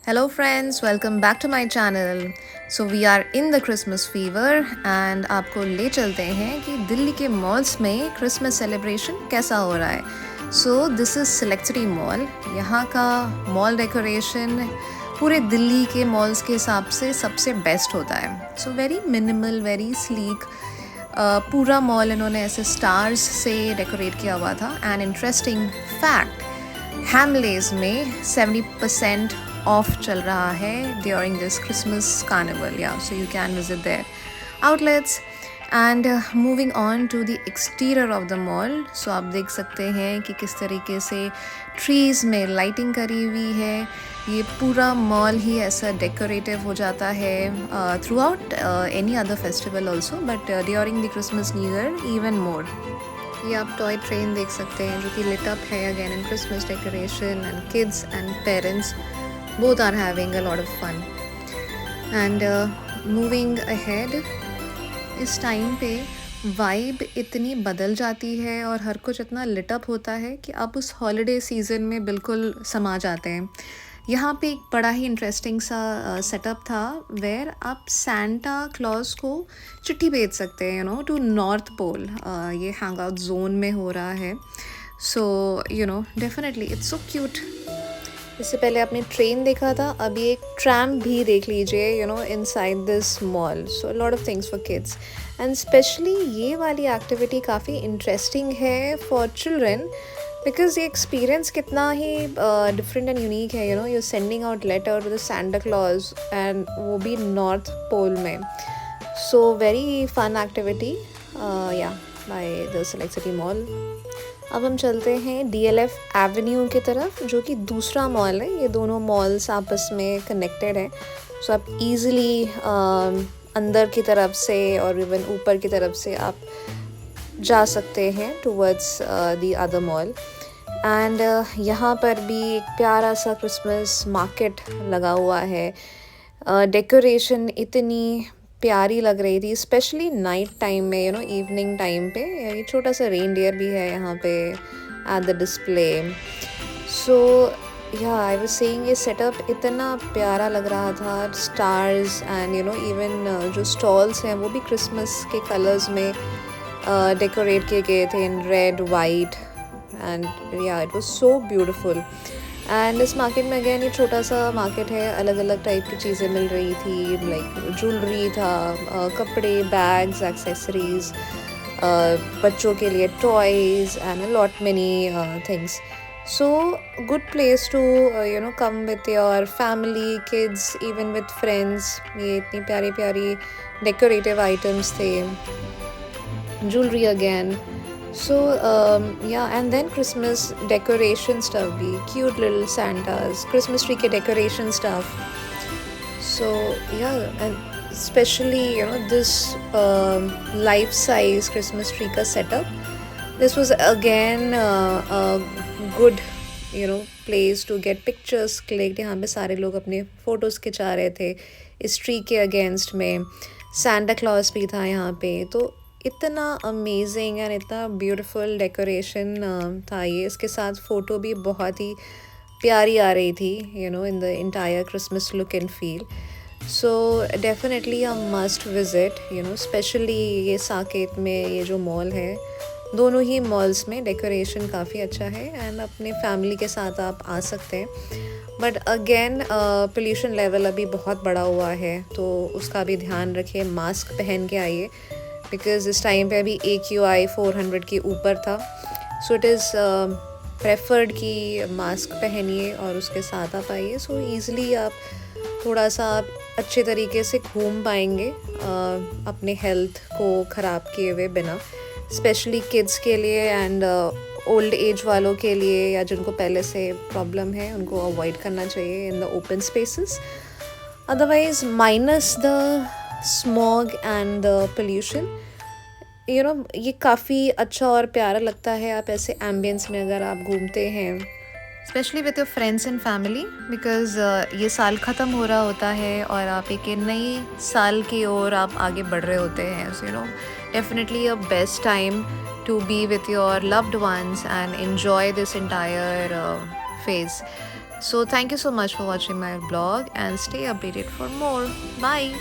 Hello friends, welcome back to my channel. So we are in the Christmas fever and आपको ले चलते हैं कि दिल्ली के मॉल्स में क्रिसमस सेलिब्रेशन कैसा हो रहा है. So this is Select City Mall. यहाँ का मॉल डेकोरेशन पूरे दिल्ली के मॉल्स के हिसाब से सबसे बेस्ट होता है. So very minimal, very sleek. पूरा मॉल इन्होंने ऐसे स्टार्स से डेकोरेट किया हुआ था. एंड इंटरेस्टिंग फैक्ट, हैमलेस में 70% ऑफ चल रहा है during this Christmas carnival. Yeah so you can visit their outlets. And moving on to the exterior of the mall. So आप देख सकते हैं कि किस तरीके से ट्रीज़ में लाइटिंग करी हुई है. ये पूरा मॉल ही ऐसा डेकोरेटिव हो जाता है through out any other festival also, but during the Christmas new year even more. ये आप टॉय ट्रेन देख सकते हैं जो कि लिट अप है again in Christmas decoration. And kids and parents both are having a lot of fun. And moving ahead, इस time पे वाइब इतनी बदल जाती है और हर कुछ इतना लिट अप होता है कि आप उस हॉलीडे सीज़न में बिल्कुल समा जाते हैं. यहाँ पे एक बड़ा ही इंटरेस्टिंग सा सेटअप था वेयर आप सैंटा क्लॉज को चिट्ठी भेज सकते हैं, टू नॉर्थ पोल. ये हैंग आउट जोन में हो रहा है. So definitely it's so cute. इससे पहले आपने ट्रेन देखा था, अभी एक ट्रैम भी देख लीजिए inside this mall. So lot of things for kids and specially ये वाली एक्टिविटी काफ़ी इंटरेस्टिंग है फॉर चिल्ड्रन बिकॉज ये एक्सपीरियंस कितना ही डिफरेंट एंड यूनिक है. You sending out letter to the Santa Claus and वो भी नॉर्थ पोल में. सो वेरी फन एक्टिविटी या by the Select City Mall. अब हम चलते हैं DLF एवेन्यू की तरफ, जो कि दूसरा मॉल है. ये दोनों मॉल्स आपस में कनेक्टेड हैं. सो आप इजीली अंदर की तरफ से और इवन ऊपर की तरफ से आप जा सकते हैं towards the other mall. And यहाँ पर भी एक प्यारा सा क्रिसमस मार्केट लगा हुआ है. डेकोरेशन इतनी प्यारी लग रही थी, स्पेशली नाइट टाइम में, इवनिंग टाइम पे. ये छोटा सा रेनडियर भी है यहाँ पे at the display. So yeah I was saying ये सेटअप इतना प्यारा लग रहा था. स्टार्स एंड इवन जो स्टॉल्स हैं वो भी क्रिसमस के कलर्स में डेकोरेट किए गए थे इन रेड वाइट. एंड या it was so beautiful. And इस मार्केट में अगेन ये छोटा सा मार्केट है, अलग अलग टाइप की चीज़ें मिल रही थी. लाइक ज्वेलरी था, कपड़े, बैग्स, एक्सेसरीज, बच्चों के लिए toys and a lot many things. So good place to come with your family, kids, even with friends. ये इतनी प्यारी प्यारी डेकोरेटिव आइटम्स थे. Jewellery again. So yeah, and then Christmas decoration stuff bhi, cute little Santas, Christmas tree ke decoration stuff. So yeah, and especially this life size Christmas tree ka setup. This was again a good place to get pictures clicked. यहाँ पे सारे लोग अपने photos खिंचा रहे थे इस tree के against में. Santa Claus भी था यहाँ पे. तो इतना अमेजिंग एंड इतना ब्यूटीफुल डेकोरेशन था ये. इसके साथ फ़ोटो भी बहुत ही प्यारी आ रही थी in the entire Christmas look and feel. So definitely a must visit. Specially ये साकेत में ये जो मॉल है, दोनों ही मॉल्स में डेकोरेशन काफ़ी अच्छा है एंड अपने फैमिली के साथ आप आ सकते हैं. बट अगेन पोल्यूशन लेवल अभी बहुत बड़ा हुआ है, तो उसका भी ध्यान रखिए. मास्क पहन के आइए बिकॉज़ इस टाइम पे अभी AQI 400 के ऊपर था. सो इट इज़ प्रेफर्ड कि मास्क पहनिए और उसके साथ आप आइए. सो ईज़िली आप थोड़ा सा अच्छे तरीके से घूम पाएंगे अपने हेल्थ को ख़राब किए हुए बिना. स्पेशली किड्स के लिए एंड ओल्ड एज वालों के लिए, या जिनको पहले से प्रॉब्लम है, उनको अवॉइड करना चाहिए in the open spaces. Otherwise minus the smog and the pollution, ये काफ़ी अच्छा और प्यारा लगता है. आप ऐसे एम्बियंस में अगर आप घूमते हैं, specially with your friends and family, because ये साल ख़त्म हो रहा होता है और आप एक नई साल की ओर आप आगे बढ़ रहे होते हैं. So definitely a best time to be with your loved ones and enjoy this entire phase. So thank you so much for watching my vlog and stay updated for more. Bye.